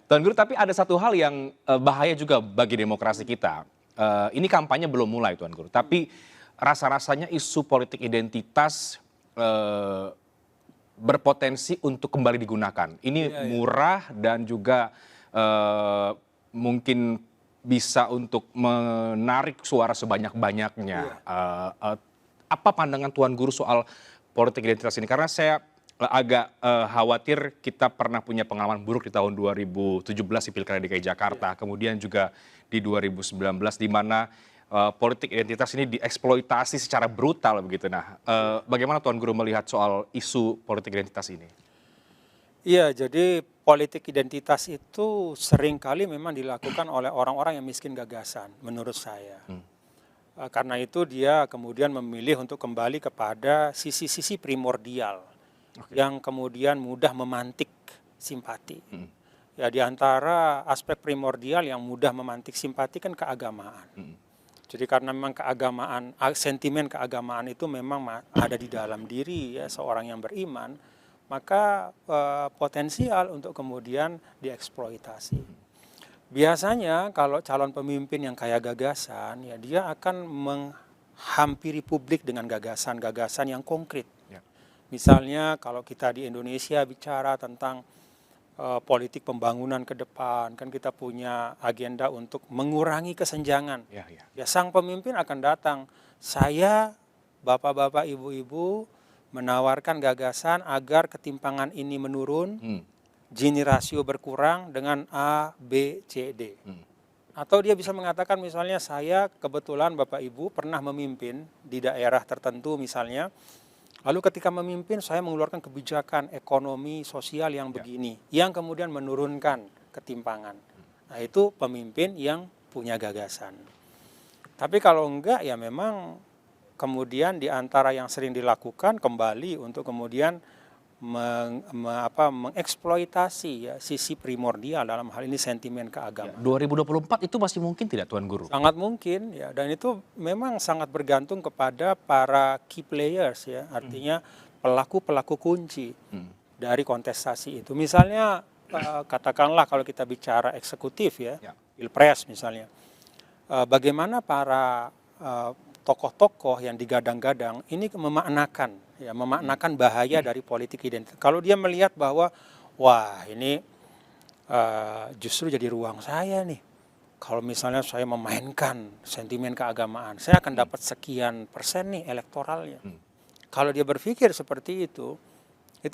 Tuan Guru, tapi ada satu hal yang bahaya juga bagi demokrasi kita. Ini kampanye belum mulai, Tuan Guru, tapi rasa-rasanya isu politik identitas berpotensi untuk kembali digunakan. Iya, Ini iya. murah dan juga mungkin bisa untuk menarik suara sebanyak-banyaknya. Iya. Apa pandangan Tuan Guru soal politik identitas ini? Karena saya agak khawatir kita pernah punya pengalaman buruk di tahun 2017 di Pilkada DKI Jakarta, kemudian juga di 2019 di mana politik identitas ini dieksploitasi secara brutal begitu. Nah, bagaimana Tuan Guru melihat soal isu politik identitas ini? Iya, jadi politik identitas itu seringkali memang dilakukan oleh orang-orang yang miskin gagasan, menurut saya. Karena itu dia kemudian memilih untuk kembali kepada sisi-sisi primordial yang kemudian mudah memantik simpati. Ya, di antara aspek primordial yang mudah memantik simpati kan keagamaan. Jadi karena memang keagamaan, sentimen keagamaan itu memang ada di dalam diri ya seorang yang beriman, maka potensial untuk kemudian dieksploitasi. Biasanya kalau calon pemimpin yang kaya gagasan, ya dia akan menghampiri publik dengan gagasan-gagasan yang konkret. Ya. Misalnya kalau kita di Indonesia bicara tentang politik pembangunan ke depan, kan kita punya agenda untuk mengurangi kesenjangan. Ya, ya. Ya, sang pemimpin akan datang, saya, bapak-bapak, ibu-ibu, menawarkan gagasan agar ketimpangan ini menurun, Gini rasio berkurang dengan A, B, C, D. Atau dia bisa mengatakan misalnya saya kebetulan Bapak Ibu pernah memimpin di daerah tertentu misalnya, lalu ketika memimpin saya mengeluarkan kebijakan ekonomi sosial yang begini, yang kemudian menurunkan ketimpangan. Nah, itu pemimpin yang punya gagasan. Tapi kalau enggak ya memang kemudian di antara yang sering dilakukan kembali untuk kemudian mengeksploitasi ya sisi primordial dalam hal ini sentimen keagamaan. 2024 itu masih mungkin tidak, Tuan Guru? Sangat mungkin ya, dan itu memang sangat bergantung kepada para key players ya, artinya pelaku-pelaku kunci dari kontestasi itu. Misalnya katakanlah kalau kita bicara eksekutif ya, Pilpres misalnya, bagaimana para tokoh-tokoh yang digadang-gadang ini memaknakan bahaya dari politik identitas. Kalau dia melihat bahwa wah ini justru jadi ruang saya nih. Kalau misalnya saya memainkan sentimen keagamaan, saya akan dapat sekian persen nih elektoralnya. Kalau dia berpikir seperti itu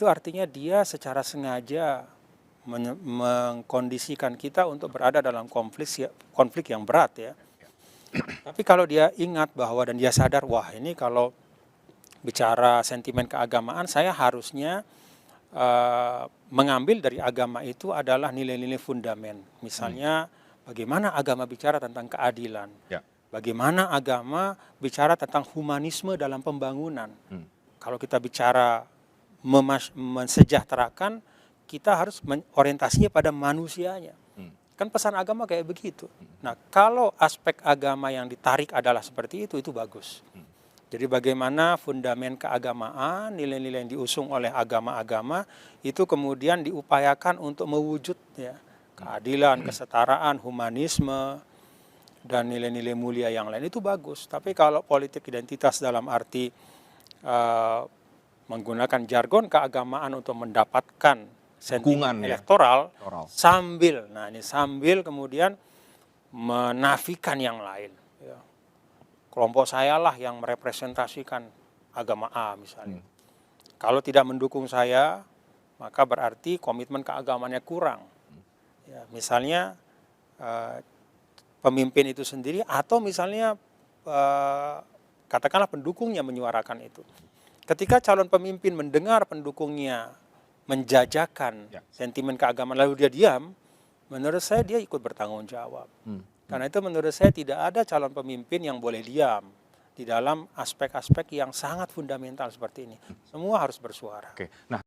artinya dia secara sengaja mengkondisikan kita untuk berada dalam konflik yang berat ya. Tapi kalau dia ingat bahwa dan dia sadar, wah ini kalau bicara sentimen keagamaan, saya harusnya mengambil dari agama itu adalah nilai-nilai fundamen. Misalnya bagaimana agama bicara tentang keadilan, bagaimana agama bicara tentang humanisme dalam pembangunan. Kalau kita bicara mensejahterakan, kita harus orientasinya pada manusianya. Kan pesan agama kayak begitu. Nah, kalau aspek agama yang ditarik adalah seperti itu bagus. Jadi bagaimana fundamen keagamaan, nilai-nilai yang diusung oleh agama-agama itu kemudian diupayakan untuk mewujud ya, keadilan, kesetaraan, humanisme, dan nilai-nilai mulia yang lain itu bagus. Tapi kalau politik identitas dalam arti menggunakan jargon keagamaan untuk mendapatkan sentimen elektoral sambil kemudian menafikan yang lain. Ya. Kelompok saya lah yang merepresentasikan agama A misalnya. Kalau tidak mendukung saya, maka berarti komitmen keagamaannya kurang. Ya, misalnya pemimpin itu sendiri atau misalnya katakanlah pendukungnya menyuarakan itu. Ketika calon pemimpin mendengar pendukungnya menjajakan sentimen keagamaan lalu dia diam, menurut saya dia ikut bertanggung jawab. Karena itu menurut saya tidak ada calon pemimpin yang boleh diam di dalam aspek-aspek yang sangat fundamental seperti ini. Semua harus bersuara. Nah,